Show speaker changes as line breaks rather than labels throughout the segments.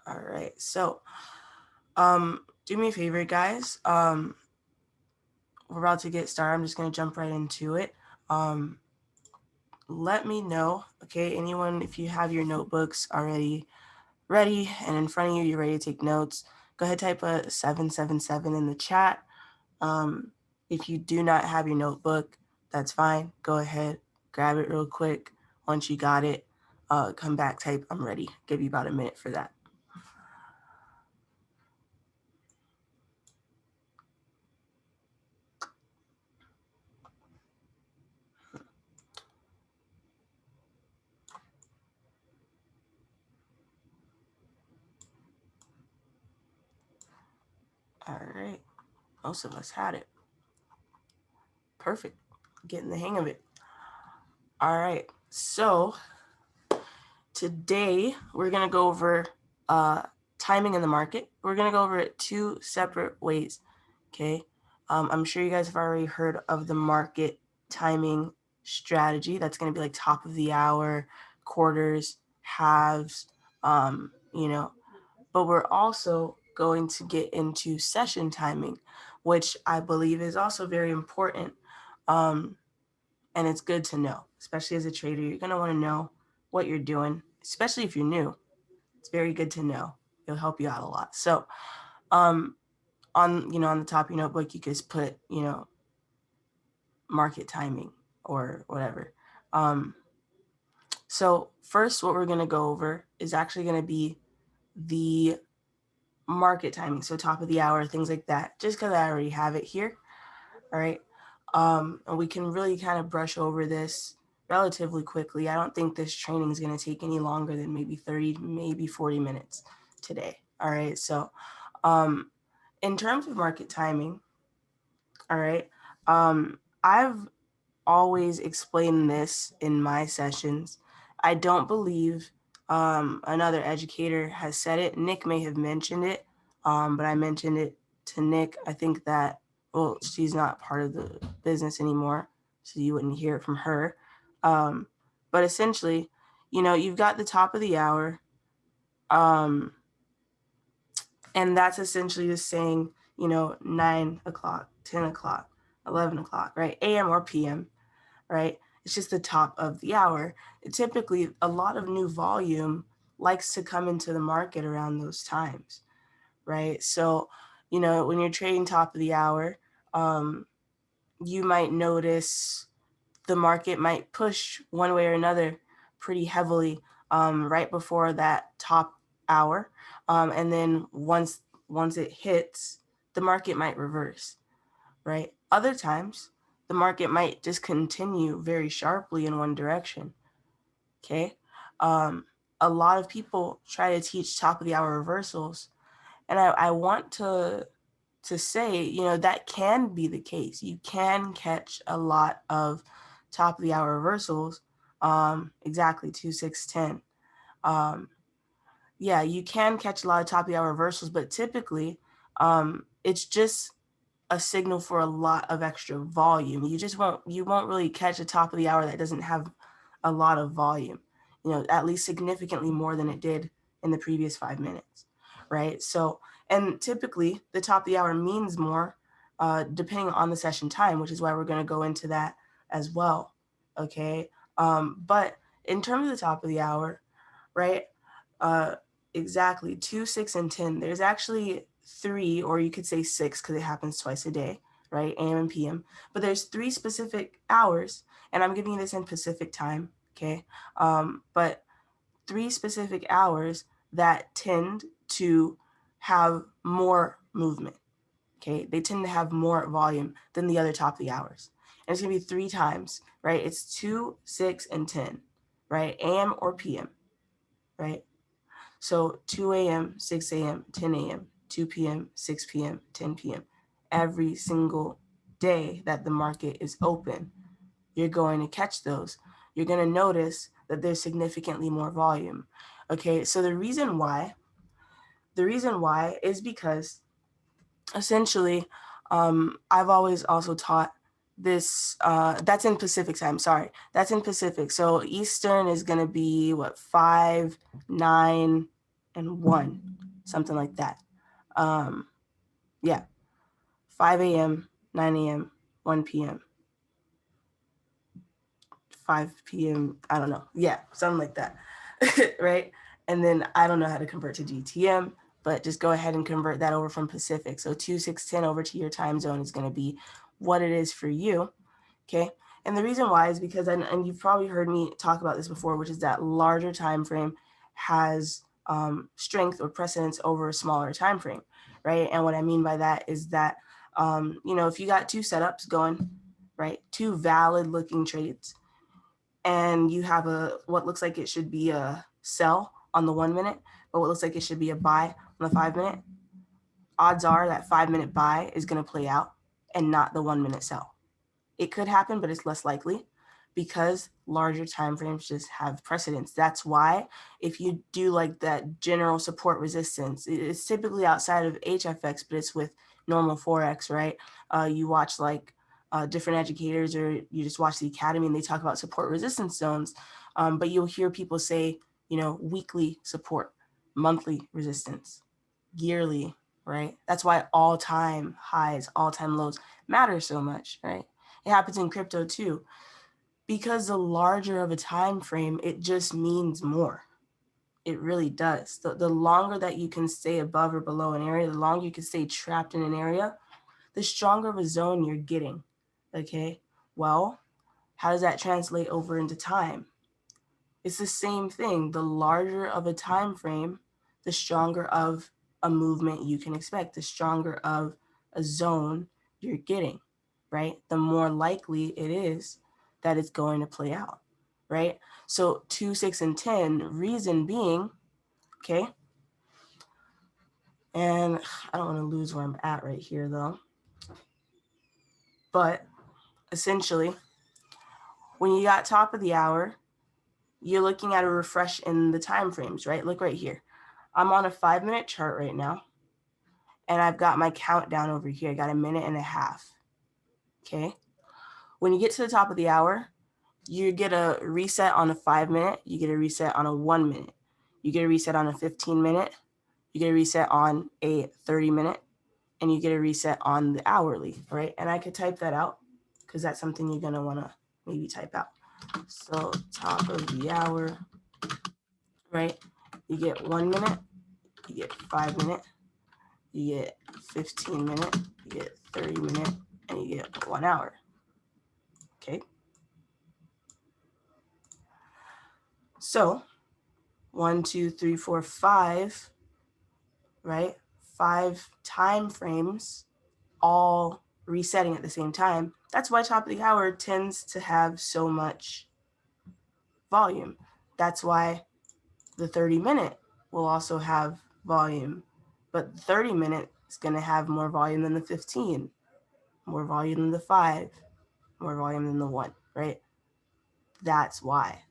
All right, so do me a favor, guys. We're about to get started. I'm just gonna jump right into it. Let me know, okay? Anyone, if you have your notebooks already ready and in front of you, you're ready to take notes, go ahead, type a 777 in the chat. If you do not have your notebook, that's fine. Go ahead, grab it real quick. Once you got it, come back, type I'm ready. Give you about a minute for that. All right, most of us had it. Perfect, getting the hang of it. All right, so today we're gonna go over timing in the market. We're gonna go over it two separate ways. Okay, I'm sure you guys have already heard of the market timing strategy. That's gonna be like top of the hour, quarters, halves, you know. But we're also going to get into session timing, which I believe is also very important. Um, and it's good to know, especially as a trader. You're going to want to know what you're doing, especially if you're new. It's very good to know. It'll help you out a lot. So on on the top of your notebook, you could put market timing or whatever. So first, what we're going to go over is actually going to be the market timing, so top of the hour, things like that, just because I already have it here. All right. And we can really kind of brush over this relatively quickly. I don't think this training is going to take any longer than maybe 30, maybe 40 minutes today. All right. So in terms of market timing, all right, I've always explained this in my sessions. I don't believe another educator has said it. Nick may have mentioned it, but I mentioned it to Nick. I think that, well, she's not part of the business anymore, so you wouldn't hear it from her. But essentially, you've got the top of the hour, and that's essentially just saying, 9 o'clock, 10 o'clock, 11 o'clock, right? AM or PM, right? It's just the top of the hour. Typically, a lot of new volume likes to come into the market around those times, right? So, when you're trading top of the hour, you might notice the market might push one way or another pretty heavily right before that top hour, and then once it hits, the market might reverse, right? Other times, the market might just continue very sharply in one direction. Okay. A lot of people try to teach top of the hour reversals, and I want to say, that can be the case. You can catch a lot of top of the hour reversals, exactly 2, 6, 10. Yeah, you can catch a lot of top of the hour reversals, but typically, it's just a signal for a lot of extra volume. You won't really catch a top of the hour that doesn't have a lot of volume, at least significantly more than it did in the previous 5 minutes, right? So, and typically the top of the hour means more depending on the session time, which is why we're going to go into that as well. Okay. But in terms of the top of the hour, right? Uh, exactly 2, 6, and 10. There's actually 3, or you could say 6 because it happens twice a day, right? AM and PM. But there's 3 specific hours, and I'm giving you this in Pacific time, okay? But 3 specific hours that tend to have more movement, okay? They tend to have more volume than the other top of the hours. And it's gonna be 3 times, right? It's 2, 6, and 10, right? AM or PM, right? So 2 a.m., 6 a.m., 10 a.m., 2 p.m., 6 p.m., 10 p.m. Every single day that the market is open, you're going to catch those. You're going to notice that there's significantly more volume. Okay, so the reason why is because essentially, I've always also taught this, that's in Pacific time, sorry, that's in Pacific. So Eastern is going to be 5, 9, and 1, something like that. Yeah, 5 a.m., 9 a.m., 1 p.m., 5 p.m., I don't know. Yeah, something like that, right? And then I don't know how to convert to GTM, but just go ahead and convert that over from Pacific. So 2, 6, 10 over to your time zone is going to be what it is for you, okay? And the reason why is because, and you've probably heard me talk about this before, which is that larger time frame has strength or precedence over a smaller time frame, right? And what I mean by that is that, if you got 2 setups going, right, 2 valid looking trades, and you have what looks like it should be a sell on the 1 minute, but what looks like it should be a buy on the 5 minute, odds are that 5 minute buy is going to play out and not the 1 minute sell. It could happen, but it's less likely because larger time frames just have precedence. That's why if you do like that general support resistance, it's typically outside of HFX, but it's with normal Forex, right? You watch like different educators, or you just watch the academy and they talk about support resistance zones, but you'll hear people say, weekly support, monthly resistance, yearly, right? That's why all-time highs, all-time lows matter so much, right? It happens in crypto too, because the larger of a time frame, it just means more. It really does. The longer that you can stay above or below an area, the longer you can stay trapped in an area, the stronger of a zone you're getting. Okay, well, how does that translate over into time? It's the same thing. The larger of a time frame, the stronger of a movement you can expect, the stronger of a zone you're getting, right? The more likely it is that it's going to play out, right? So 2, 6, and 10, reason being, okay, and I don't want to lose where I'm at right here though, but essentially, when you got top of the hour, you're looking at a refresh in the time frames, right? Look right here. I'm on a 5-minute chart right now, and I've got my countdown over here. I got a minute and a half. Okay. When you get to the top of the hour, you get a reset on a 5-minute, you get a reset on a 1 minute, you get a reset on a 15-minute, you get a reset on a 30-minute, and you get a reset on the hourly, right? And I could type that out because that's something you're going to want to maybe type out. So top of the hour, right? You get 1 minute, you get 5-minute, you get 15-minute, you get 30-minute, and you get 1 hour. Okay. So 1, 2, 3, 4, 5, right? 5 time frames all resetting at the same time. That's why top of the hour tends to have so much volume. That's why the 30-minute will also have volume, but the 30-minute is going to have more volume than the 15, more volume than the 5, more volume than the 1, right? That's why.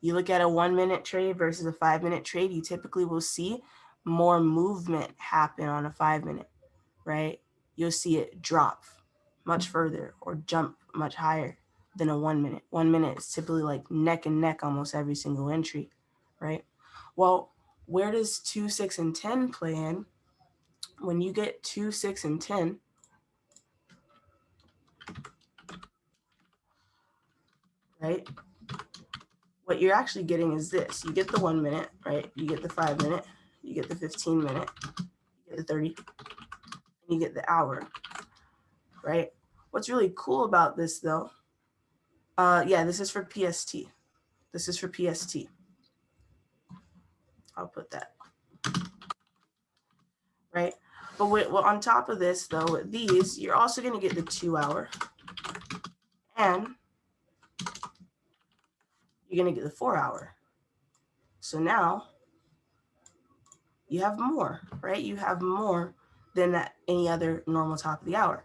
You look at a 1-minute trade versus a 5-minute trade, you typically will see more movement happen on a 5-minute, right? You'll see it drop much further or jump much higher than a 1-minute. 1 minute is typically like neck and neck almost every single entry, right? Well, where does 2, 6, and 10 play in? When you get 2, 6, and 10, right? What you're actually getting is this. You get the 1 minute, right? You get the 5-minute, you get the 15-minute, you get the 30, and you get the hour, right? What's really cool about this though, this is for PST. This is for PST. I'll put that, right? But on top of this though, with these, you're also going to get the 2 hour, and you're going to get the 4 hour. So now you have more, right? You have more than that any other normal top of the hour.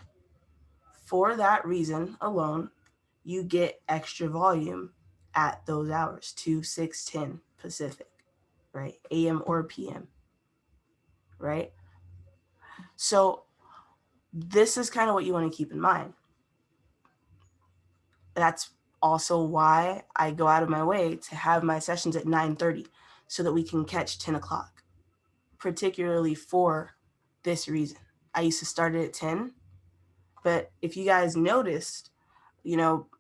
For that reason alone, you get extra volume at those hours, 2, 6, 10 Pacific, right? AM or PM, right? So this is kind of what you want to keep in mind. That's also why I go out of my way to have my sessions at 9:30 so that we can catch 10 o'clock, particularly for this reason. I used to start it at 10, but if you guys noticed,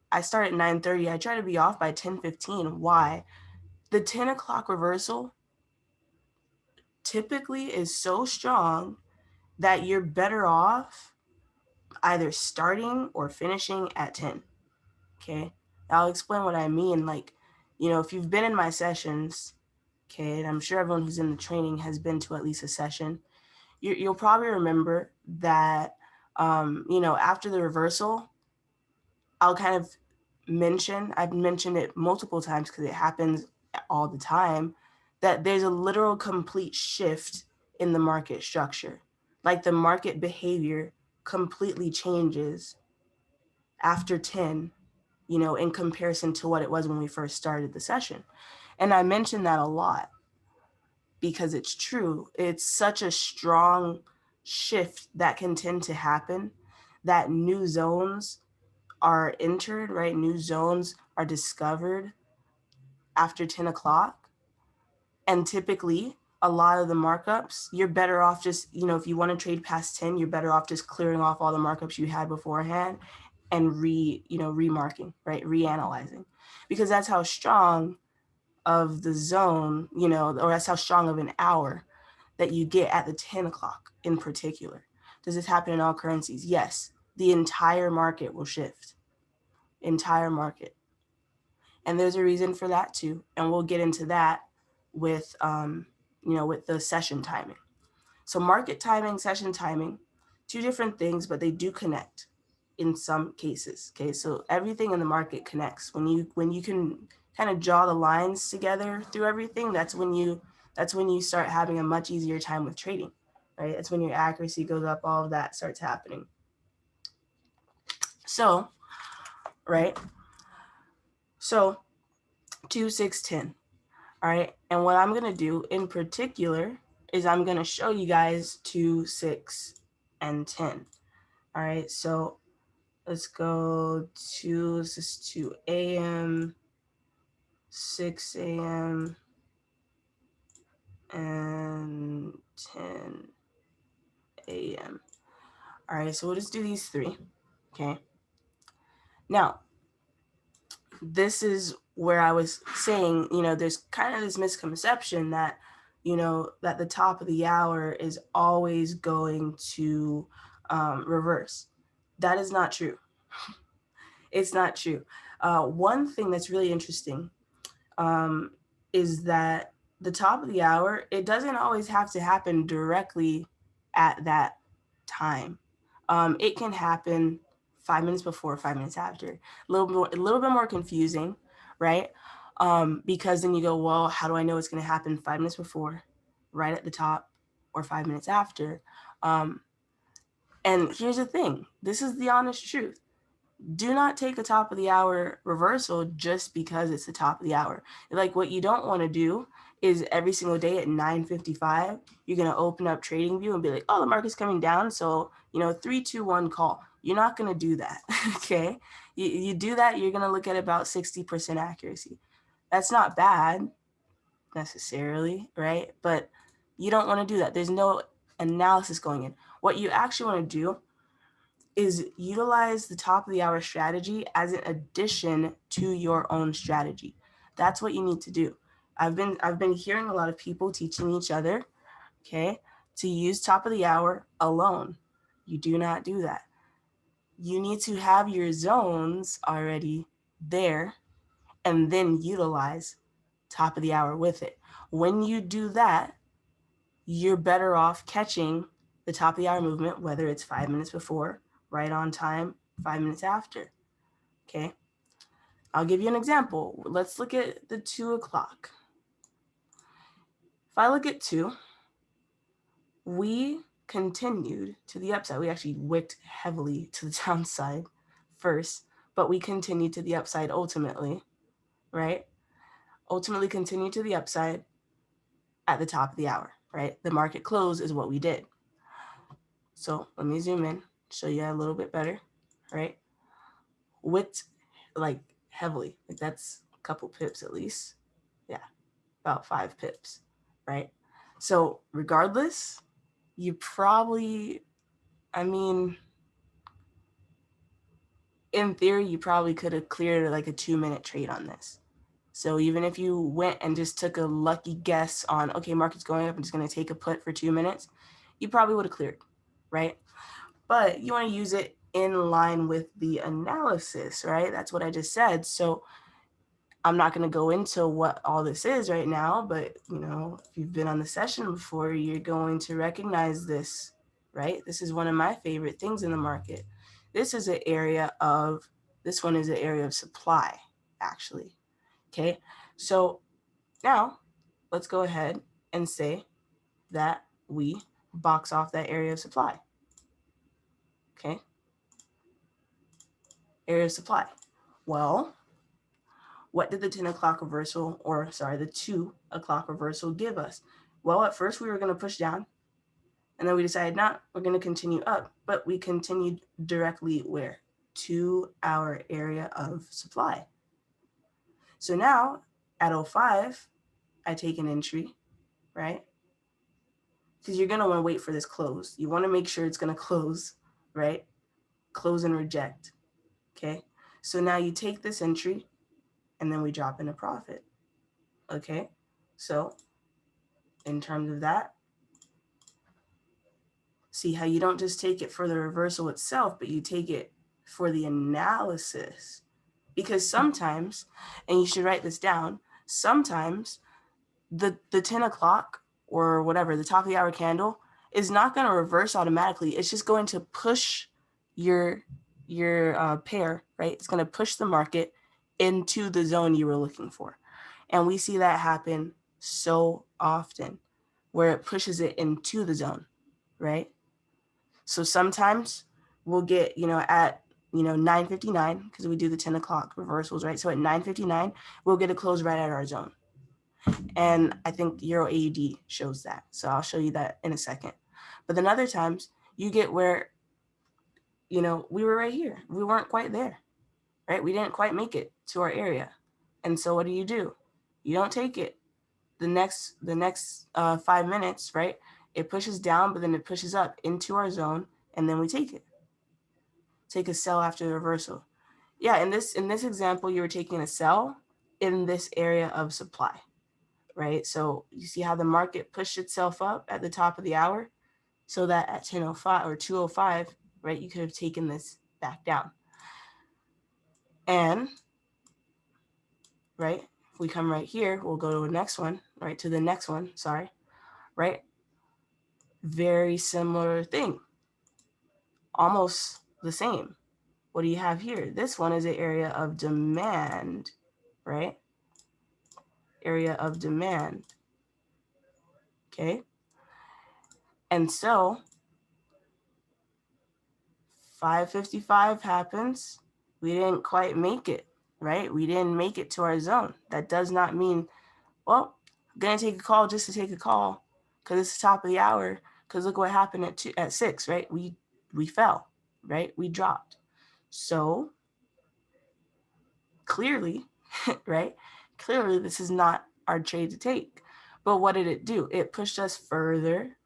I start at 9:30. I try to be off by 10:15. Why? The 10 o'clock reversal typically is so strong that you're better off either starting or finishing at 10. Okay. I'll explain what I mean. Like, if you've been in my sessions, okay, and I'm sure everyone who's in the training has been to at least a session, you'll probably remember that, after the reversal, I'll kind of I've mentioned it multiple times because it happens all the time, that there's a literal complete shift in the market structure. Like the market behavior completely changes after 10, in comparison to what it was when we first started the session. And I mention that a lot because it's true. It's such a strong shift that can tend to happen, that new zones are entered, right? New zones are discovered after 10 o'clock. And typically, a lot of the markups, you're better off just, if you want to trade past 10, you're better off just clearing off all the markups you had beforehand and remarking, right? Reanalyzing. Because that's how strong of the zone, or that's how strong of an hour that you get at the 10 o'clock in particular. Does this happen in all currencies? Yes. The entire market will shift. Entire market. And there's a reason for that too. And we'll get into that with, with the session timing. So market timing, session timing, two different things, but they do connect in some cases. Okay, so everything in the market connects. When you can kind of draw the lines together through everything, that's when you start having a much easier time with trading, right? That's when your accuracy goes up, all of that starts happening. So, right? So 2, 6, 10. All right. And what I'm going to do in particular is I'm going to show you guys 2, 6, and 10. All right. So let's go to, this is 2 a.m., 6 a.m., and 10 a.m. All right. So we'll just do these three. Okay. Now, this is where I was saying, there's kind of this misconception that, that the top of the hour is always going to reverse. That is not true. It's not true. One thing that's really interesting is that the top of the hour, it doesn't always have to happen directly at that time. It can happen 5 minutes before, 5 minutes after. A little bit more confusing, right? Because then you go, well, how do I know it's going to happen 5 minutes before, right at the top, or 5 minutes after? And here's the thing. This is the honest truth. Do not take the top of the hour reversal just because it's the top of the hour. Like, what you don't want to do is every single day at 9:55, you're going to open up TradingView and be like, oh, the market's coming down. So, 3, 2, 1 call. You're not going to do that. Okay. You do that, you're going to look at about 60% accuracy. That's not bad necessarily, right? But you don't want to do that. There's no analysis going in. What you actually want to do is utilize the top of the hour strategy as an addition to your own strategy. That's what you need to do. I've been hearing a lot of people teaching each other, okay, to use top of the hour alone. You do not do that. You need to have your zones already there and then utilize top of the hour with it. When you do that, you're better off catching the top of the hour movement, whether it's 5 minutes before, right on time, 5 minutes after. Okay. I'll give you an example. Let's look at the 2 o'clock. If I look at 2, we continued to the upside. We actually wicked heavily to the downside first, but we continued to the upside ultimately, right? Ultimately continued to the upside at the top of the hour, right? The market close is what we did. So let me zoom in, show you a little bit better, right? Wicked like heavily, like that's a couple pips at least. Yeah, about 5 pips, right? So regardless, you probably, I mean, in theory, you probably could have cleared like a 2-minute trade on this. So even if you went and just took a lucky guess on, okay, market's going up, I'm just going to take a put for 2 minutes, you probably would have cleared, right? But you want to use it in line with the analysis, right? That's what I just said. So I'm not going to go into what all this is right now, but if you've been on the session before, you're going to recognize this, right? This is one of my favorite things in the market. This is an area of, this one is an area of supply, actually. Okay, so now let's go ahead and say that we box off that area of supply. Okay, area of supply. Well, what did the 10 o'clock reversal, or sorry, the 2 o'clock reversal give us? Well, at first we were going to push down, and then we decided not, we're going to continue up, but we continued directly where? To our area of supply. So now at 05, I take an entry, right? Because you're going to want to wait for this close. You want to make sure it's going to close, right? Close and reject, okay? So now you take this entry, and then we drop in a profit, okay? So in terms of that, see how you don't just take it for the reversal itself, but you take it for the analysis. Because sometimes, and you should write this down, sometimes the 10 o'clock or whatever, the top of the hour candle is not going to reverse automatically. It's just going to push your pair, right? It's going to push the market into the zone you were looking for. And we see that happen so often where it pushes it into the zone, right? So sometimes we'll get, at 9:59, because we do the 10 o'clock reversals, right? So at 9:59, we'll get a close right at our zone. And I think Euro AUD shows that. So I'll show you that in a second. But then other times you get where, we were right here. We weren't quite there, right? We didn't quite make it to our area. And so what do? You don't take it the next 5 minutes, right? It pushes down, but then it pushes up into our zone, and then we take it. Take a sell after the reversal. Yeah, in this example, you were taking a sell in this area of supply, right? So you see how the market pushed itself up at the top of the hour, so that at 10:05 or 2:05, right, you could have taken this back down. And right, if we come right here, we'll go to the next one, right, to the next one, sorry, right? Very similar thing, almost the same. What do you have here? This one is an area of demand, right? Area of demand. Okay. And so 5:55 happens. We didn't quite make it, right? We didn't make it to our zone. That does not mean, well, I'm going to take a call just to take a call because it's the top of the hour. Because look what happened at 6, right? We fell, right? We dropped. So clearly, right? Clearly, this is not our trade to take. But what did it do? It pushed us further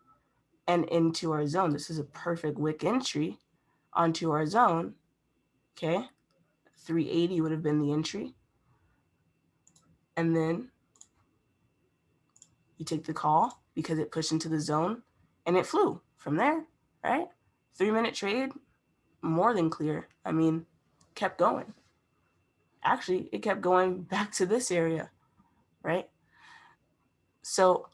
and into our zone. This is a perfect wick entry onto our zone. Okay. 380 would have been the entry. And then you take the call because it pushed into the zone and it flew from there, right? 3-minute trade, more than clear. I mean, kept going. Actually, it kept going back to this area, right? So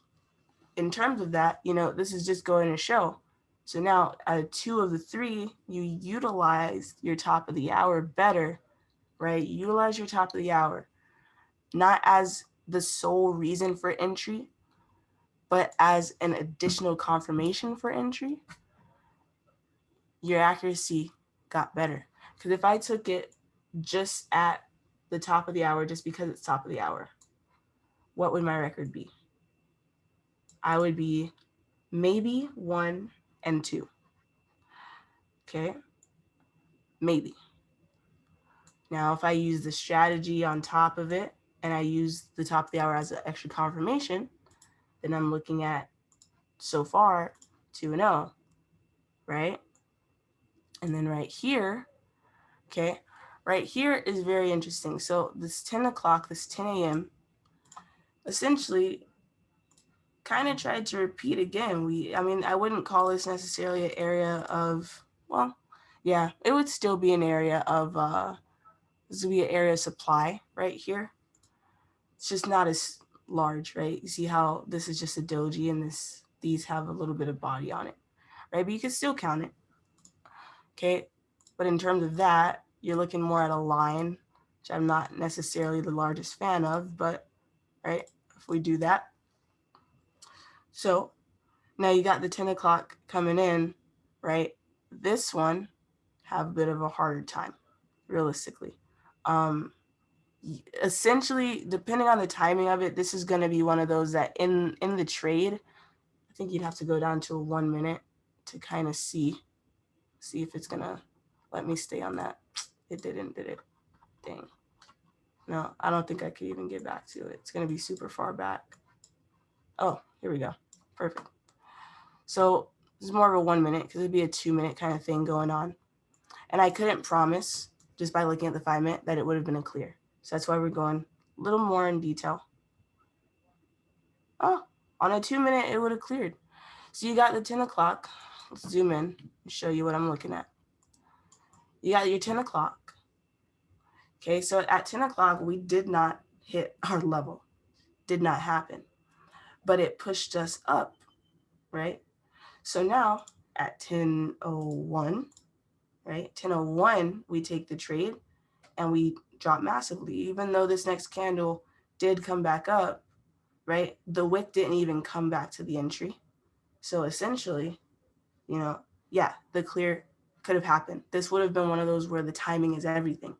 in terms of that, this is just going to show. So now 2 of the 3, you utilize your top of the hour better, right? Utilize your top of the hour, not as the sole reason for entry, but as an additional confirmation for entry. Your accuracy got better. Because if I took it just at the top of the hour, just because it's top of the hour, what would my record be? I would be maybe 1 and 2. Okay? Maybe. Now, if I use the strategy on top of it and I use the top of the hour as an extra confirmation, then I'm looking at so far 2-0, right? And then right here, okay, right here is very interesting. So this 10 o'clock, this 10 a.m., essentially kind of tried to repeat again. I mean, I wouldn't call this necessarily an area of, well, yeah, it would still be an area of, this would be an area of supply right here. It's just not as large, right? You see how this is just a doji and these have a little bit of body on it, right? But you can still count it, okay? But in terms of that, you're looking more at a line, which I'm not necessarily the largest fan of, but, right, if we do that. So now you got the 10 o'clock coming in, right? This one have a bit of a harder time, realistically. Essentially, depending on the timing of it, this is going to be one of those that in the trade, I think you'd have to go down to 1 minute to kind of see if it's going to let me stay on that. It didn't, did it? Dang. No, I don't think I could even get back to it. It's going to be super far back. Oh, here we go. Perfect. So this is more of a 1 minute because it'd be a 2 minute kind of thing going on. And I couldn't promise just by looking at the 5 minute that it would have been a clear. So that's why we're going a little more in detail. Oh, on a 2 minute, it would have cleared. So you got the 10 o'clock. Let's zoom in and show you what I'm looking at. You got your 10 o'clock. Okay, so at 10 o'clock, we did not hit our level. Did not happen. But it pushed us up, right? So now at 10:01, right? 10:01, we take the trade and we drop massively. Even though this next candle did come back up, right? The wick didn't even come back to the entry. So essentially, yeah, the clear could have happened. This would have been one of those where the timing is everything.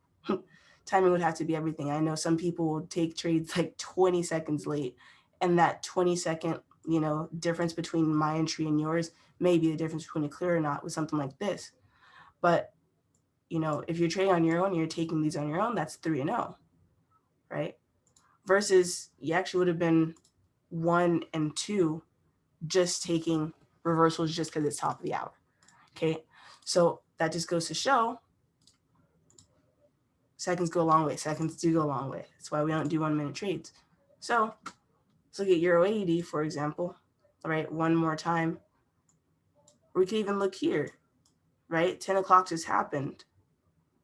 Timing would have to be everything. I know some people will take trades like 20 seconds late, and that 20-second, difference between my entry and yours may be the difference between a clear or not with something like this. But, if you're trading on your own, you're taking these on your own, that's 3-0, right? Versus you actually would have been 1 and 2 just taking reversals just because it's top of the hour. Okay, so that just goes to show seconds go a long way. Seconds do go a long way. That's why we don't do 1 minute trades. So let's look at Euro AD, for example. All right, one more time. We could even look here, right? 10 o'clock just happened,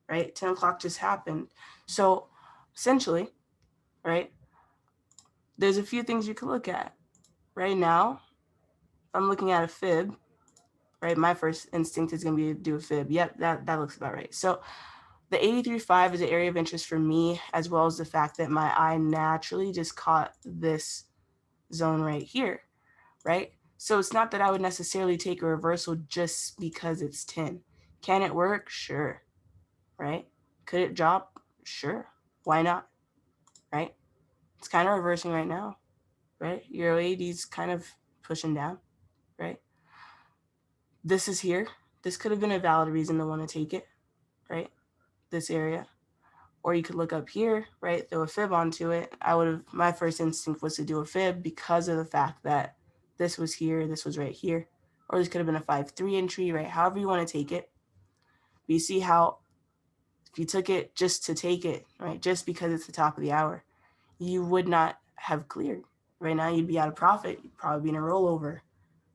right? 10 o'clock just happened. So essentially, right, there's a few things you could look at. Right now, I'm looking at a fib, right? My first instinct is going to be to do a fib. Yep, that looks about right. So the 83.5 is an area of interest for me, as well as the fact that my eye naturally just caught this zone right here, right? So it's not that I would necessarily take a reversal just because it's 10. Can it work? Sure, right? Could it drop? Sure. Why not, right? It's kind of reversing right now, right? Euro AD's kind of pushing down, right? This is here. This could have been a valid reason to want to take it, right? This area. Or you could look up here, right? Throw a fib onto it. My first instinct was to do a fib because of the fact that this was here, this was right here. Or this could have been a 5-3 entry, right? However you want to take it. But you see how if you took it just to take it, right? Just because it's the top of the hour, you would not have cleared. Right now you'd be out of profit. You'd probably be in a rollover,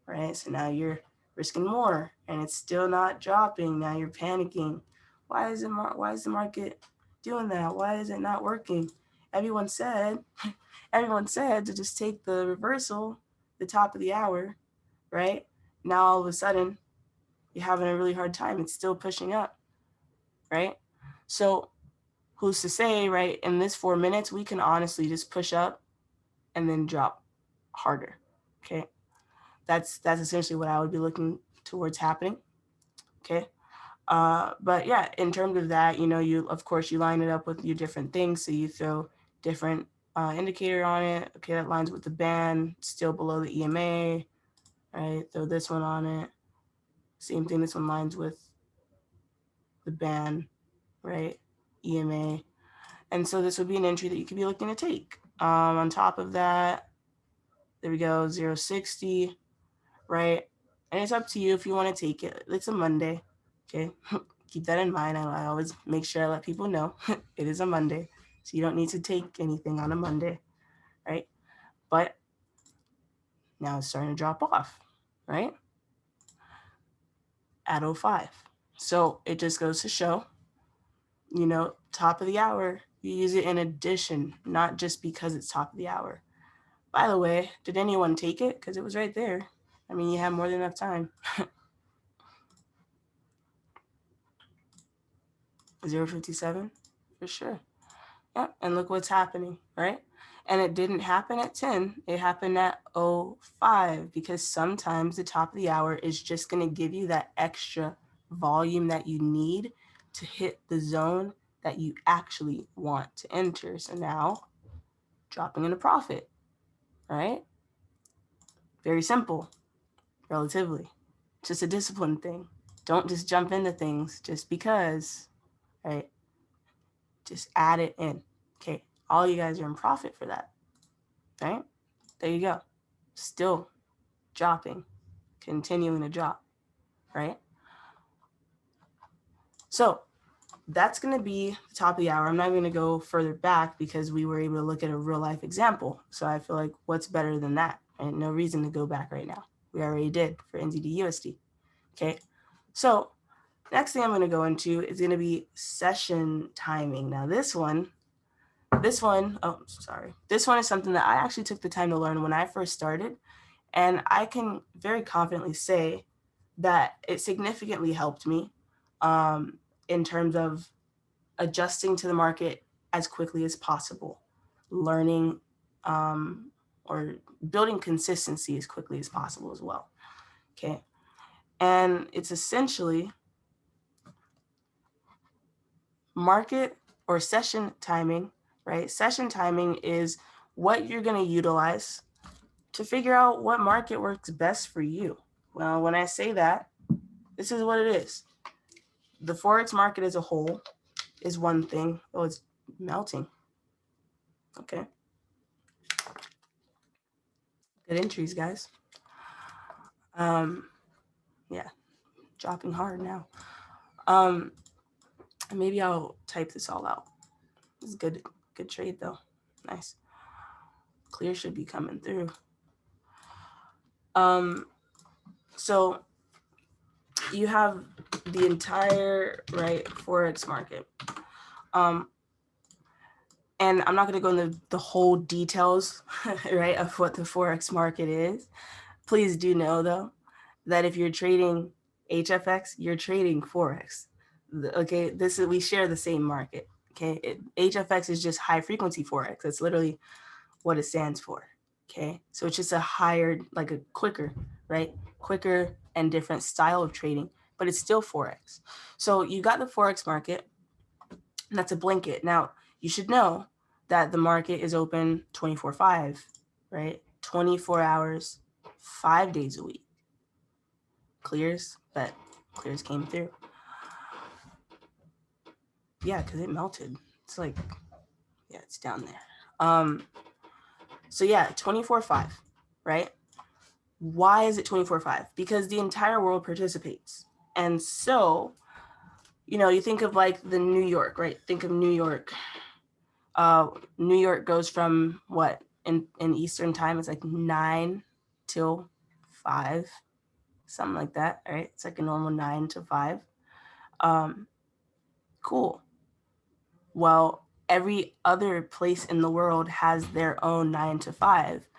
right? So now you're risking more and it's still not dropping. Now you're panicking. Why is the market doing that? Why is it not working? Everyone said to just take the reversal, the top of the hour, right? Now all of a sudden you're having a really hard time. It's still pushing up, right? So who's to say, right? In this 4 minutes, we can honestly just push up and then drop harder. Okay. That's essentially what I would be looking towards happening. Okay. But yeah, in terms of that, you of course you line it up with your different things. So you throw different indicator on it. Okay, that lines with the band, still below the EMA. Right, throw this one on it. Same thing. This one lines with the band, right? EMA. And so this would be an entry that you could be looking to take. On top of that, there we go, 0.60. right? And it's up to you if you want to take it. It's a Monday, okay? Keep that in mind. I always make sure I let people know it is a Monday, so you don't need to take anything on a Monday, right? But now it's starting to drop off, right? At 05. So it just goes to show, top of the hour, you use it in addition, not just because it's top of the hour. By the way, did anyone take it? Because it was right there. I mean, you have more than enough time. 057, for sure. Yep, and look what's happening, right? And it didn't happen at 10, it happened at 05, because sometimes the top of the hour is just going to give you that extra volume that you need to hit the zone that you actually want to enter. So now, dropping into profit, right? Very simple, relatively. Just a discipline thing. Don't just jump into things just because, right? Just add it in. Okay, all you guys are in profit for that, right? There you go. Still dropping, continuing to drop, right? So that's going to be the top of the hour. I'm not going to go further back because we were able to look at a real life example. So I feel like what's better than that? And no reason to go back right now. We already did for NZD USD. Okay. So next thing I'm going to go into is going to be session timing. Now this one is something that I actually took the time to learn when I first started. And I can very confidently say that it significantly helped me in terms of adjusting to the market as quickly as possible, learning or building consistency as quickly as possible as well. Okay. And it's essentially market or session timing, right? Session timing is what you're going to utilize to figure out what market works best for you. Well, when I say that, this is what it is. The Forex market as a whole is one thing. Oh, it's melting. Okay. Good entries, guys. Yeah, dropping hard now. Maybe I'll type this all out. It's good trade though. Nice. Clear should be coming through. So you have the entire Forex market. And I'm not going to go into the whole details, right, of what the Forex market is. Please do know, though, that if you're trading HFX, you're trading Forex. Okay, we share the same market. Okay, HFX is just high frequency Forex. That's literally what it stands for. Okay, so it's just a higher, like a quicker, right? Quicker and different style of trading, but it's still Forex. So you got the Forex market, and that's a blanket. Now, you should know that the market is open 24/5, right? 24 hours, 5 days a week. Clears, but clears came through. Yeah, because it melted. It's like, yeah, it's down there. So yeah, 24/5, right? Why is it 24/5? Because the entire world participates. And so, you think of like the New York, right? Think of New York. New York goes from what in Eastern time, it's like 9 till 5, something like that, right? It's like a normal 9 to 5. Cool. Well, every other place in the world has their own 9 to 5.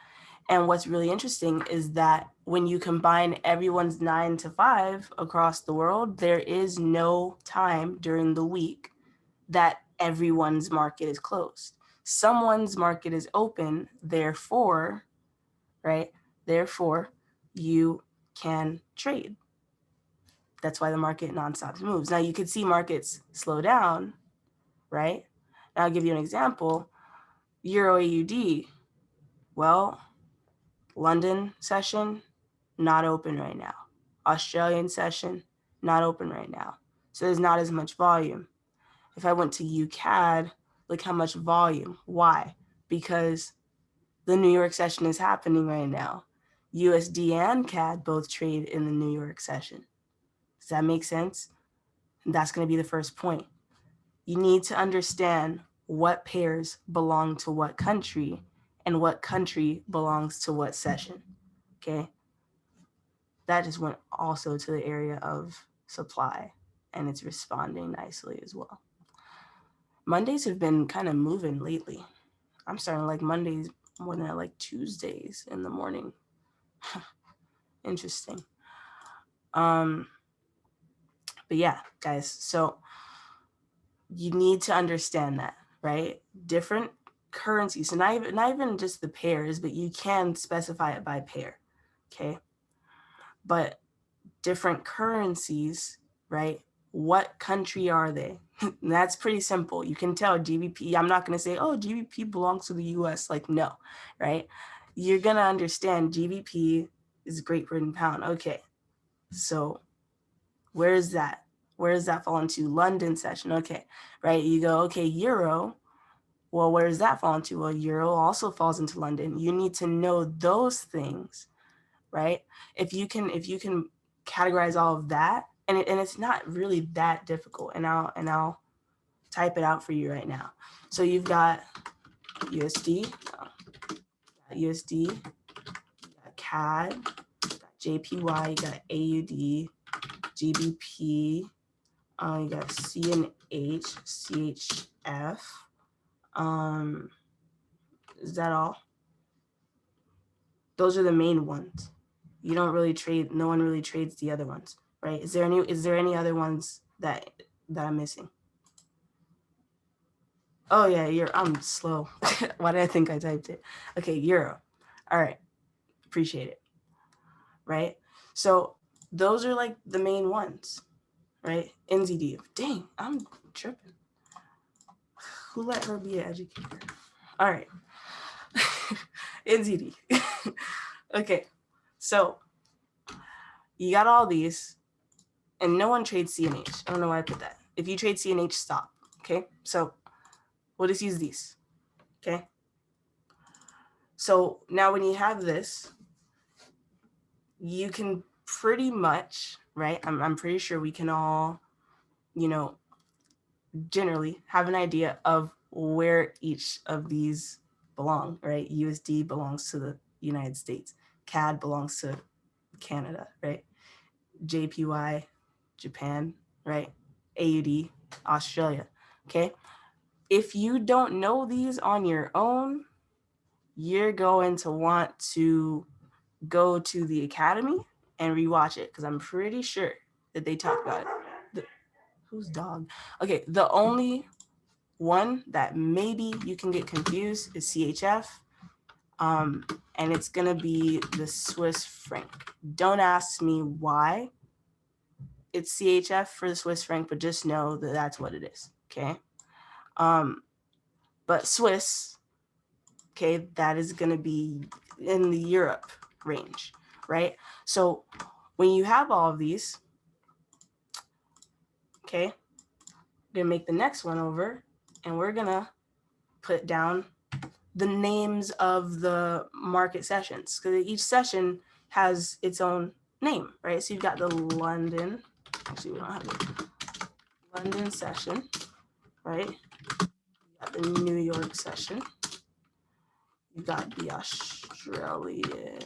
And what's really interesting is that when you combine everyone's 9 to 5 across the world, there is no time during the week that everyone's market is closed. Someone's market is open, therefore, right? Therefore, you can trade. That's why the market nonstop moves. Now, you could see markets slow down, right? Now, I'll give you an example. Euro AUD. Well, London session, not open right now. Australian session, not open right now. So there's not as much volume. If I went to UCAD, look how much volume. Why? Because the New York session is happening right now. USD and CAD both trade in the New York session. Does that make sense? And that's going to be the first point. You need to understand what pairs belong to what country and what country belongs to what session. Okay? That just went also to the area of supply, and it's responding nicely as well. Mondays have been kind of moving lately. I'm starting to like Mondays more than I like Tuesdays in the morning. Interesting. But yeah, guys, so you need to understand that, right? Different currencies, so not even just the pairs, but you can specify it by pair, okay? But different currencies, right? What country are they? That's pretty simple. You can tell GBP. I'm not going to say, oh, GBP belongs to the US. Like, no, right? You're going to understand GBP is Great Britain pound. Okay. So where is that? Where does that fall into? London session. Okay. Right. You go, okay, euro. Well, where does that fall into? Well, euro also falls into London. You need to know those things, right? If you can categorize all of that, and it's not really that difficult, and I'll type it out for you right now. So you've got USD, you got CAD, you got JPY, you got AUD, GBP, you got CNH, CHF. Is that all? Those are the main ones. You don't really trade. No one really trades the other ones, right? Is there any other ones that I'm missing? Oh yeah, I'm slow. Why did I think I typed it? Okay, euro. All right, appreciate it. Right. So those are like the main ones, right? NZD. Dang, I'm tripping. Who let her be an educator? All right. NZD. Okay, so you got all these, and no one trades CNH. I don't know why I put that. If you trade CNH, stop. Okay, so we'll just use these. Okay. So now when you have this, you can pretty much, right? I'm pretty sure we can all, generally have an idea of where each of these belong, right? USD belongs to the United States. CAD belongs to Canada, right? JPY, Japan, right? AUD, Australia. Okay. If you don't know these on your own, you're going to want to go to the academy and rewatch it, because I'm pretty sure that they talk about it. Whose dog? Okay, the only one that maybe you can get confused is CHF, and it's gonna be the Swiss franc. Don't ask me why it's CHF for the Swiss franc, but just know that that's what it is. Okay, but Swiss, okay, that is gonna be in the Europe range, right? So when you have all of these, okay, we're gonna make the next one over, and we're gonna put down the names of the market sessions, because each session has its own name, right? So you've got the London, actually we don't have it, London session, right? You got the New York session. You got the Australian,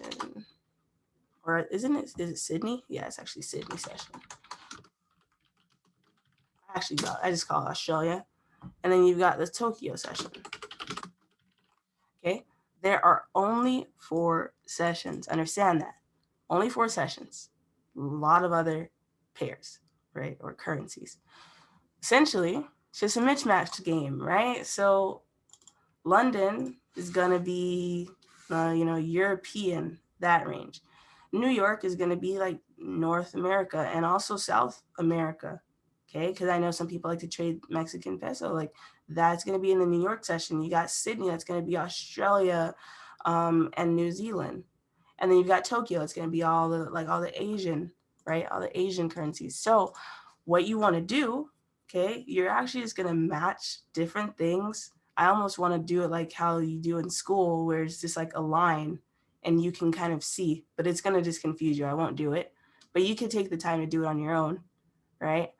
or is it Sydney? Yeah, it's actually Sydney session. I just call it Australia. And then you've got the Tokyo session. Okay, there are only 4 sessions. Understand that. Only 4 sessions. A lot of other pairs, right? Or currencies. Essentially, it's just a mismatched game, right? So London is going to be, European, that range. New York is going to be like North America and also South America. Okay, because I know some people like to trade Mexican peso. Like that's going to be in the New York session. You got Sydney, that's going to be Australia, and New Zealand, and then you've got Tokyo. It's going to be all the Asian, right? All the Asian currencies. So what you want to do, okay, you're actually just going to match different things. I almost want to do it like how you do in school, where it's just like a line, and you can kind of see, but it's going to just confuse you. I won't do it, but you can take the time to do it on your own, right?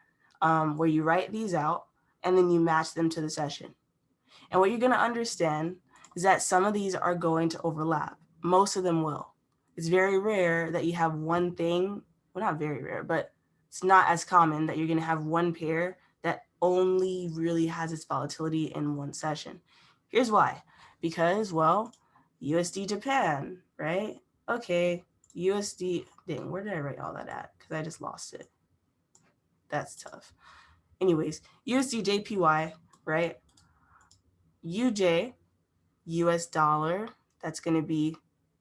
Where you write these out and then you match them to the session. And what you're going to understand is that some of these are going to overlap. Most of them will. It's very rare that you have one thing, well, not very rare, but it's not as common that you're going to have one pair that only really has its volatility in one session. Here's why. Because, well, USD Japan, right? Okay, USD, dang, where did I write all that at? Because I just lost it. That's tough. Anyways, USD JPY, right? UJ, US dollar, that's going to be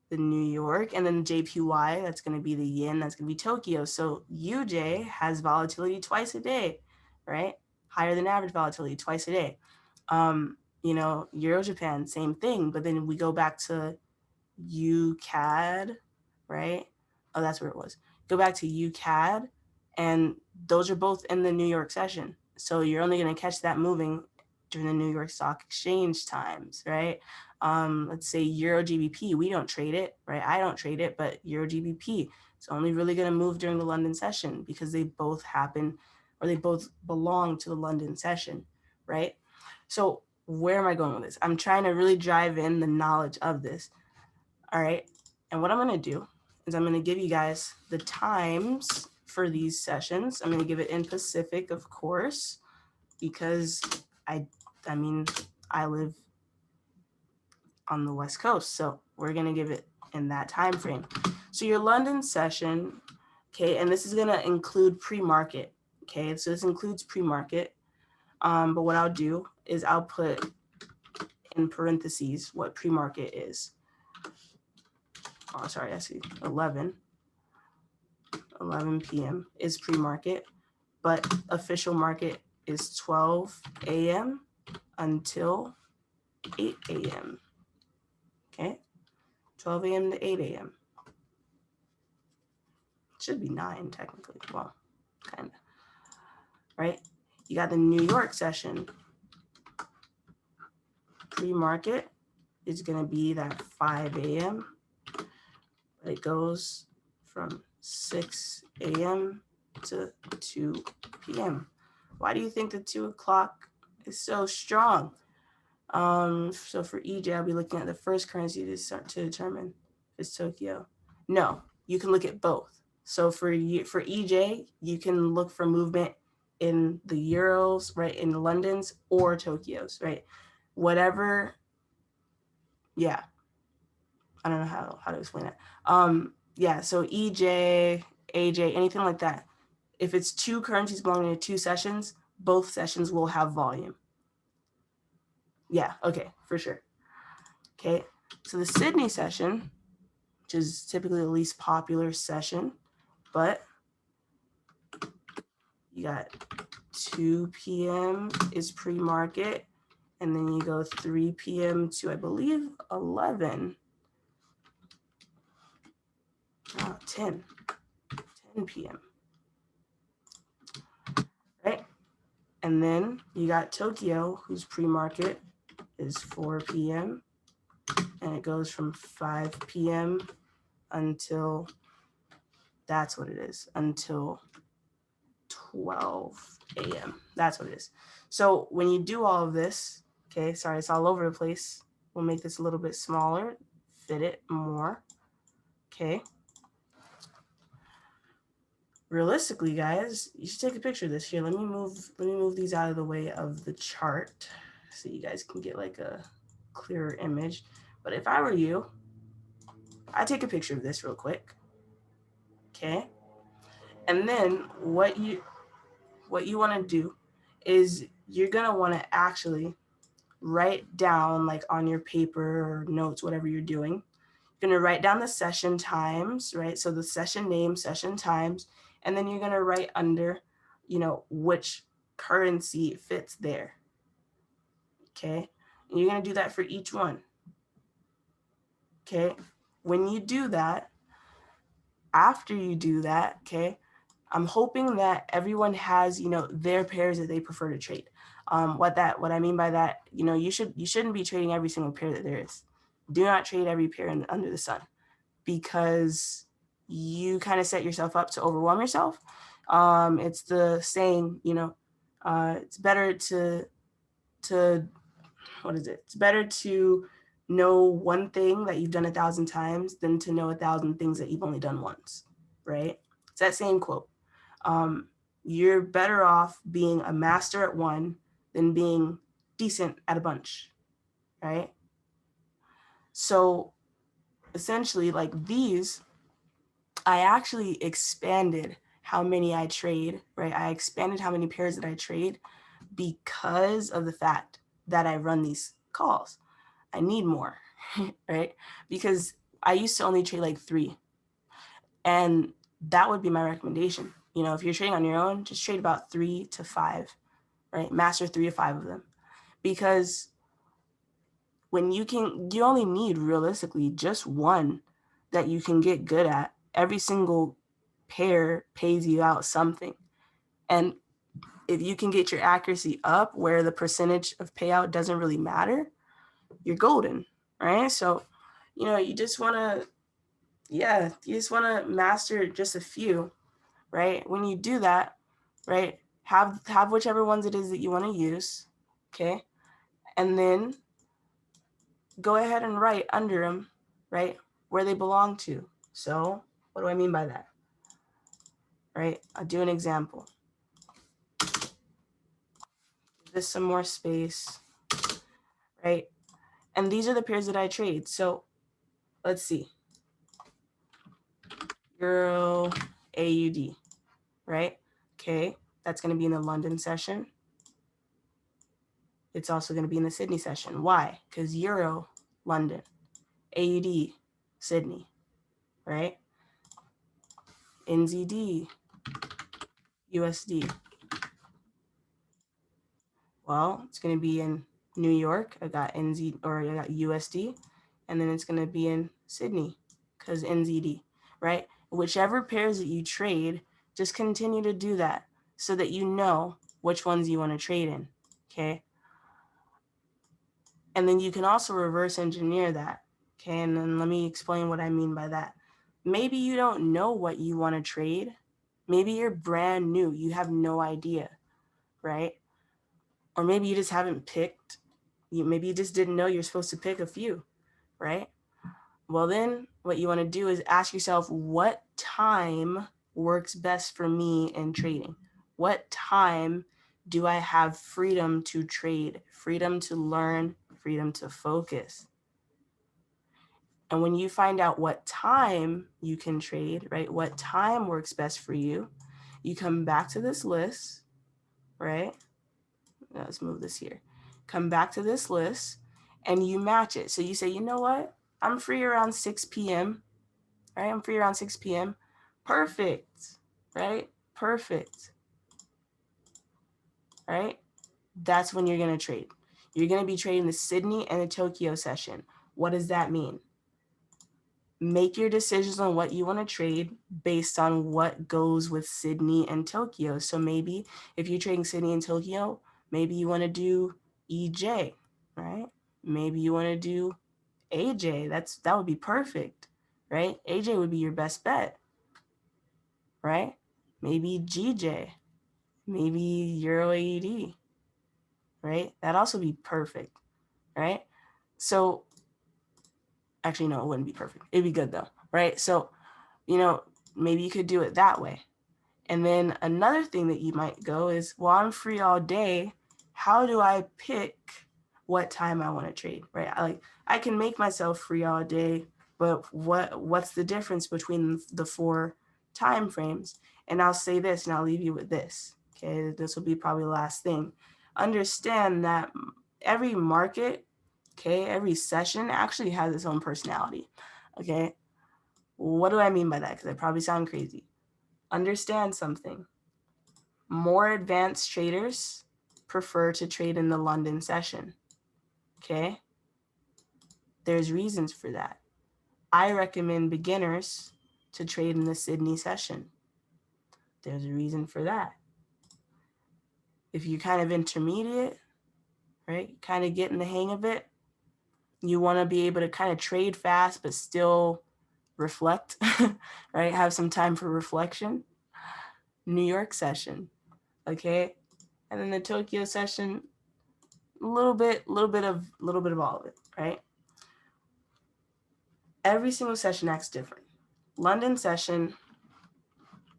the New York, and then JPY, that's going to be the yen, that's going to be Tokyo. So UJ has volatility twice a day, right? Higher than average volatility twice a day. Euro Japan, same thing. But then we go back to UCAD, right? Oh, that's where it was. Go back to UCAD, and those are both in the New York session. So you're only going to catch that moving during the New York Stock Exchange times, right? Let's say Euro GBP, we don't trade it, right? I don't trade it, but Euro GBP, it's only really going to move during the London session because they both happen, or they both belong to the London session, right? So where am I going with this? I'm trying to really drive in the knowledge of this. All right. And what I'm going to do is I'm going to give you guys the times for these sessions. I'm going to give it in Pacific, of course, because I live on the West Coast. So we're going to give it in that time frame. So your London session, okay, and this is going to include pre-market. Okay, so this includes pre-market. But what I'll do is I'll put in parentheses what pre-market is. Oh, sorry, I see 11 p.m. is pre-market, but official market is 12 a.m. until 8 a.m. Okay, 12 a.m. to 8 a.m. Should be 9 technically. Well, kind of. Right? You got the New York session. Pre-market is going to be that 5 a.m. But it goes from 6 a.m. to 2 p.m. Why do you think the 2 o'clock is so strong? So for EJ, I'll be looking at the first currency to determine if it's Tokyo. No, you can look at both. So for EJ, you can look for movement in the euros, right, in London's or Tokyo's, right? Whatever. Yeah, I don't know how to explain it. Yeah, so EJ, AJ, anything like that. If it's two currencies belonging to two sessions, both sessions will have volume. Yeah, okay, for sure. Okay, so the Sydney session, which is typically the least popular session, but you got 2 p.m. is pre-market, and then you go 3 p.m. to, I believe, 11. Oh, 10 p.m. Right? And then you got Tokyo, whose pre-market is 4 p.m. and it goes from 5 p.m. until, that's what it is, until 12 a.m. That's what it is. So when you do all of this, okay, sorry, it's all over the place. We'll make this a little bit smaller, fit it more. Okay. Realistically, guys, you should take a picture of this. Here, let me move these out of the way of the chart so you guys can get like a clearer image. But if I were you, I'd take a picture of this real quick. Okay. And then what you want to do is you're going to want to actually write down, like on your paper or notes, whatever you're doing. You're going to write down the session times, right? So the session name, session times, and then you're going to write under, which currency fits there. Okay. And you're going to do that for each one. Okay. When you do that, after you do that, okay, I'm hoping that everyone has, their pairs that they prefer to trade. What I mean by that, you shouldn't be trading every single pair that there is. Do not trade every pair under the sun. because you kind of set yourself up to overwhelm yourself. It's the saying, it's better to what is it? It's better to know one thing that you've done 1,000 times than to know 1,000 things that you've only done once, right? It's that same quote. You're better off being a master at one than being decent at a bunch, right? So essentially, like these, I actually expanded how many I trade, right? I expanded how many pairs that I trade because of the fact that I run these calls. I need more, right? Because I used to only trade like 3. And that would be my recommendation. If you're trading on your own, just trade about 3 to 5, right? Master 3 to 5 of them. Because you only need realistically just one that you can get good at. Every single pair pays you out something. And if you can get your accuracy up where the percentage of payout doesn't really matter, you're golden, right? So, you just want to master just a few, right? When you do that, right, have whichever ones it is that you want to use, okay? And then go ahead and write under them, right, where they belong to. So what do I mean by that? Right, I'll do an example. Give this some more space, right? And these are the pairs that I trade. So let's see. Euro AUD, right? Okay, that's going to be in the London session. It's also going to be in the Sydney session. Why? Because Euro, London, AUD, Sydney, right? NZD, USD. Well, it's going to be in New York. I got USD, and then it's going to be in Sydney because NZD, right? Whichever pairs that you trade, just continue to do that so that you know which ones you want to trade in, okay? And then you can also reverse engineer that, okay? And then let me explain what I mean by that. Maybe you don't know what you want to trade. Maybe you're brand new. You have no idea, right? Or maybe you just haven't picked. Maybe you just didn't know you're supposed to pick a few, right? Well, then what you want to do is ask yourself, what time works best for me in trading? What time do I have freedom to trade, freedom to learn, freedom to focus? And when you find out what time you can trade, right, what time works best for you, you come back to this list, right? Let's move this here. Come back to this list and you match it. So you say, you know what? I'm free around 6 p.m., right? I'm free around 6 p.m. Perfect, right? Perfect, right? That's when you're going to trade. You're going to be trading the Sydney and the Tokyo session. What does that mean? Make your decisions on what you want to trade based on what goes with Sydney and Tokyo. So maybe if you're trading Sydney and Tokyo, maybe you want to do EJ, right? Maybe you want to do AJ. That would be perfect, right? AJ would be your best bet, right? Maybe GJ, maybe Euro AED, right? That'd also be perfect, right? So actually, no, it wouldn't be perfect. It'd be good though, right? So, maybe you could do it that way. And then another thing that you might go is, well, I'm free all day. How do I pick what time I want to trade, right? I can make myself free all day, but what's the difference between the 4 time frames? And I'll say this, and I'll leave you with this. Okay, this will be probably the last thing. Understand that every market, okay, every session actually has its own personality. Okay, what do I mean by that? Because I probably sound crazy. Understand something. More advanced traders prefer to trade in the London session. Okay? There's reasons for that. I recommend beginners to trade in the Sydney session. There's a reason for that. If you're kind of intermediate, right, kind of getting the hang of it, you want to be able to kind of trade fast, but still reflect, right? Have some time for reflection. New York session, okay? And then the Tokyo session, a little bit of all of it, right? Every single session acts different. London session,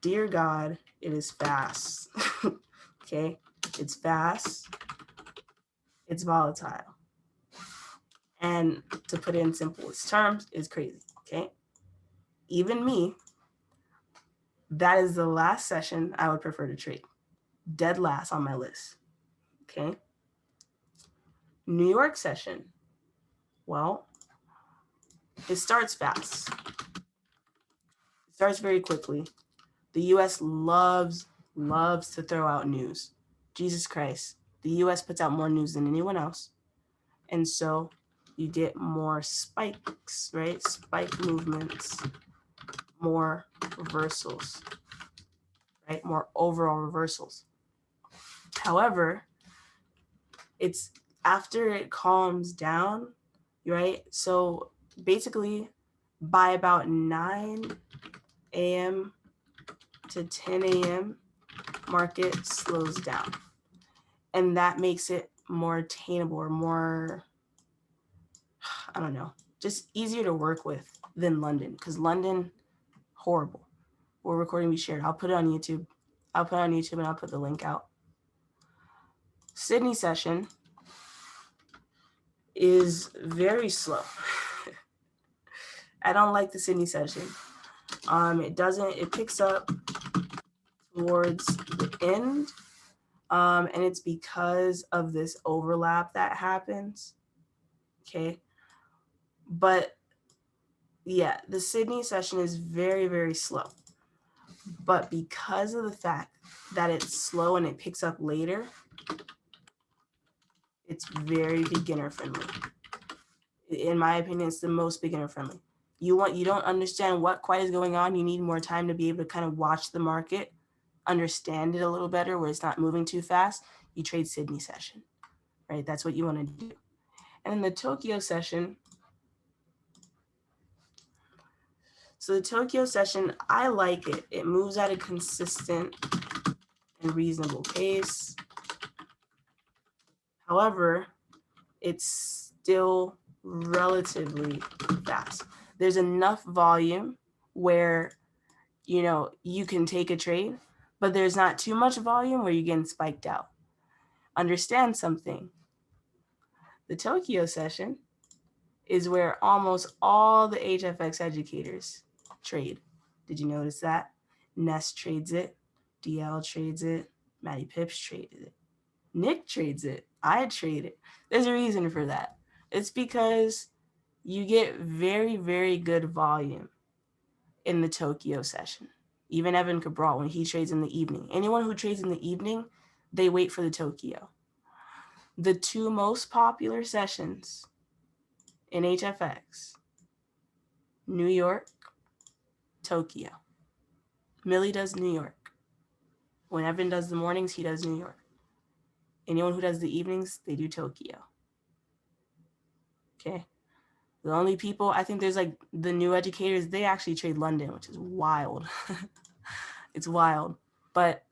dear God, it is fast. Okay? It's fast, it's volatile. And to put it in simplest terms, it's crazy. Okay? Even me, that is the last session I would prefer to trade. Dead last on my list. Okay? New York session, well, it starts fast. It starts very quickly. The US loves to throw out news. Jesus Christ. The US puts out more news than anyone else. And so you get more spikes, right? Spike movements, more reversals, right? More overall reversals. However, it's after it calms down, right? So basically by about 9 a.m. to 10 a.m., market slows down. And that makes it more attainable or more, I don't know, just easier to work with than London. Because London, horrible. We're recording be shared. I'll put it on YouTube. And I'll put the link out. Sydney session is very slow. I don't like the Sydney session. It picks up towards the end. And it's because of this overlap that happens. Okay. But yeah, the Sydney session is very, very slow. But because of the fact that it's slow and it picks up later, it's very beginner friendly. In my opinion, it's the most beginner friendly. You don't understand what quite is going on. You need more time to be able to kind of watch the market, understand it a little better where it's not moving too fast. You trade Sydney session, right? That's what you want to do. And then the Tokyo session. So the Tokyo session, I like it. It moves at a consistent and reasonable pace. However, it's still relatively fast. There's enough volume where, you can take a trade, but there's not too much volume where you're getting spiked out. Understand something. The Tokyo session is where almost all the HFX educators trade. Did you notice that? Nest trades it. DL trades it. Matty Pips traded it. Nick trades it. I trade it. There's a reason for that. It's because you get very, very good volume in the Tokyo session. Even Evan Cabral, when he trades in the evening. Anyone who trades in the evening, they wait for the Tokyo. The two most popular sessions in HFX, New York, Tokyo. Millie does New York. When Evan does the mornings, he does New York. Anyone who does the evenings, they do Tokyo. Okay. The only people, I think there's like the new educators, they actually trade London, which is wild. It's wild. But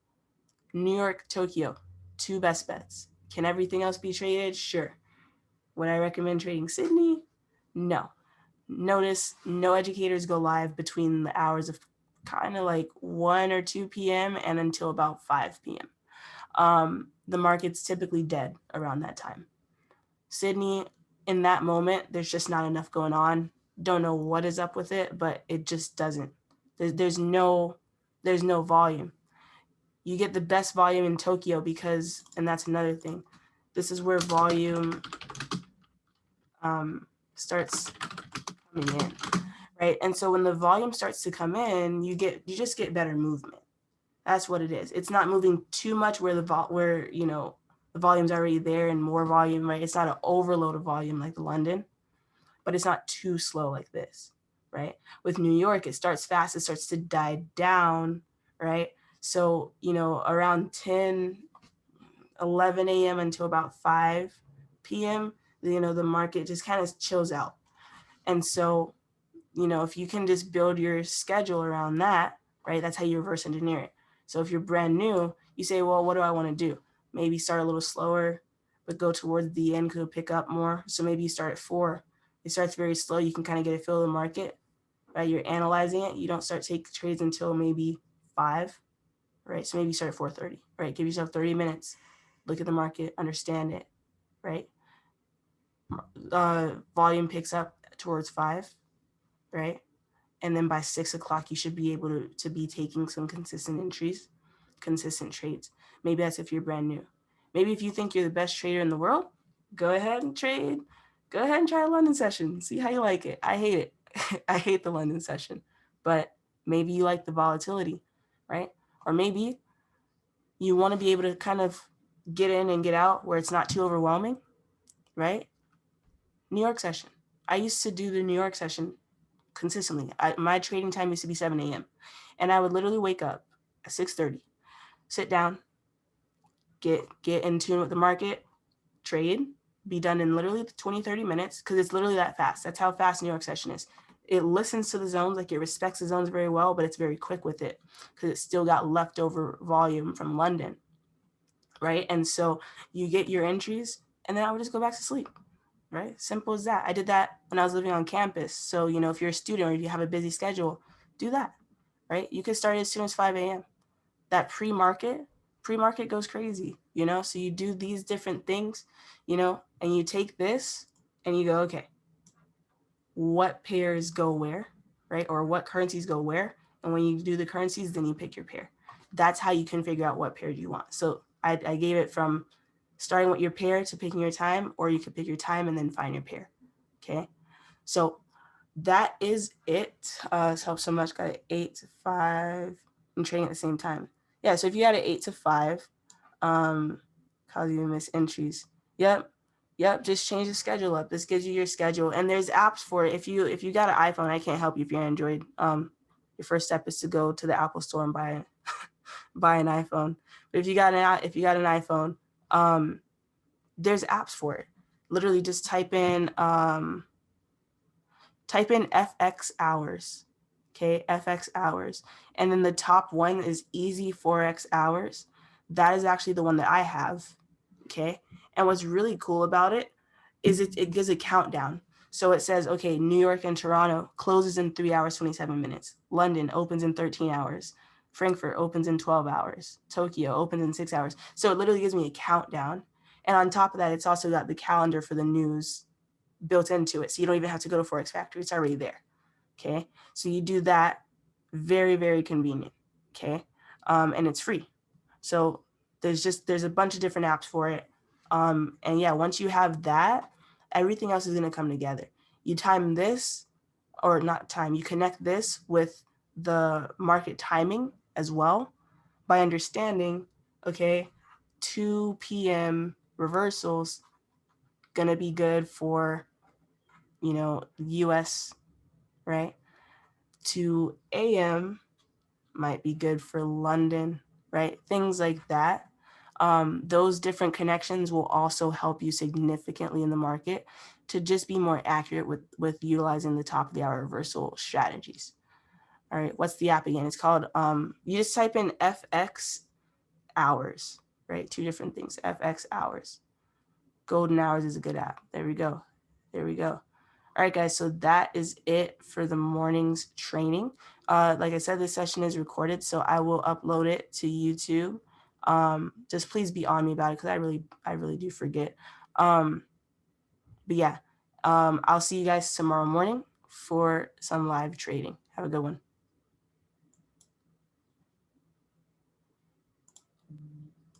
New York, Tokyo, two best bets. Can everything else be traded? Sure. Would I recommend trading Sydney? No. Notice no educators go live between the hours of kind of like 1 or 2 p.m. and until about 5 p.m. The market's typically dead around that time. Sydney, in that moment, there's just not enough going on. Don't know what is up with it, but it just doesn't. There's no volume. You get the best volume in Tokyo because, and that's another thing, this is where volume starts coming in, right? And so when the volume starts to come in, you just get better movement. That's what it is. It's not moving too much where the volume's already there and more volume, right? It's not an overload of volume like London, but it's not too slow like this, right? With New York, it starts fast, it starts to die down, right? So, around 10, 11 a.m. until about 5 p.m., the market just kind of chills out. And so if you can just build your schedule around that, right, that's how you reverse engineer it. So if you're brand new, you say, well, what do I want to do? Maybe start a little slower, but go towards the end, could pick up more. So maybe you start at 4. It starts very slow. You can kind of get a feel of the market, right? You're analyzing it. You don't start taking trades until maybe 5, right? So maybe you start at 4:30, right? Give yourself 30 minutes, look at the market, understand it, right? Volume picks up towards 5, right? And then by 6 o'clock, you should be able to be taking some consistent entries, consistent trades. Maybe that's if you're brand new. Maybe if you think you're the best trader in the world, go ahead and trade. Go ahead and try a London session. See how you like it. I hate it. I hate the London session, but maybe you like the volatility, right? Or maybe you want to be able to kind of get in and get out where it's not too overwhelming, right? New York session. I used to do the New York session consistently. My trading time used to be 7 a.m. And I would literally wake up at 6:30, sit down, get in tune with the market, trade, be done in literally 20, 30 minutes because it's literally that fast. That's how fast New York session is. It listens to the zones, like it respects the zones very well, but it's very quick with it because it's still got leftover volume from London, right? And so you get your entries and then I would just go back to sleep. Right? Simple as that. I did that when I was living on campus. So, if you're a student or if you have a busy schedule, do that, right? You can start as soon as 5 a.m. That pre-market goes crazy, So you do these different things, and you take this and you go, okay, what pairs go where, right? Or what currencies go where? And when you do the currencies, then you pick your pair. That's how you can figure out what pair you want. So I gave it from starting with your pair to picking your time, or you could pick your time and then find your pair. Okay. So that is it. This helps so much. Got an 8 to 5 and trading at the same time. Yeah. So if you had an 8 to 5, cause you miss entries. Yep. Just change the schedule up. This gives you your schedule, and there's apps for it. If you got an iPhone, I can't help you if you're Android. Your first step is to go to the Apple store and buy buy an iPhone. But if you got an iPhone, there's apps for it. Literally, just type in FX hours. Okay, FX hours, and then the top one is Easy Forex hours. That is actually the one that I have. Okay, and what's really cool about it is it gives a countdown. So it says, okay, New York and Toronto closes in 3 hours, 27 minutes. London opens in 13 hours. Frankfurt opens in 12 hours. Tokyo opens in 6 hours. So it literally gives me a countdown. And on top of that, it's also got the calendar for the news built into it. So you don't even have to go to Forex Factory. It's already there. Okay. So you do that. Very, very convenient. Okay. And it's free. So there's a bunch of different apps for it. And yeah, once you have that, everything else is going to come together. You time this, or not time, you connect this with the market timing as well by understanding, okay, 2 p.m. reversals going to be good for, US, right? 2 a.m. might be good for London, right? Things like that. Those different connections will also help you significantly in the market to just be more accurate with utilizing the top of the hour reversal strategies. All right, what's the app again? It's called, you just type in FX hours, right? 2 different things, FX hours. Golden Hours is a good app. There we go. All right, guys, so that is it for the morning's training. Like I said, this session is recorded, so I will upload it to YouTube. Just please be on me about it because I really do forget. But yeah, I'll see you guys tomorrow morning for some live trading. Have a good one.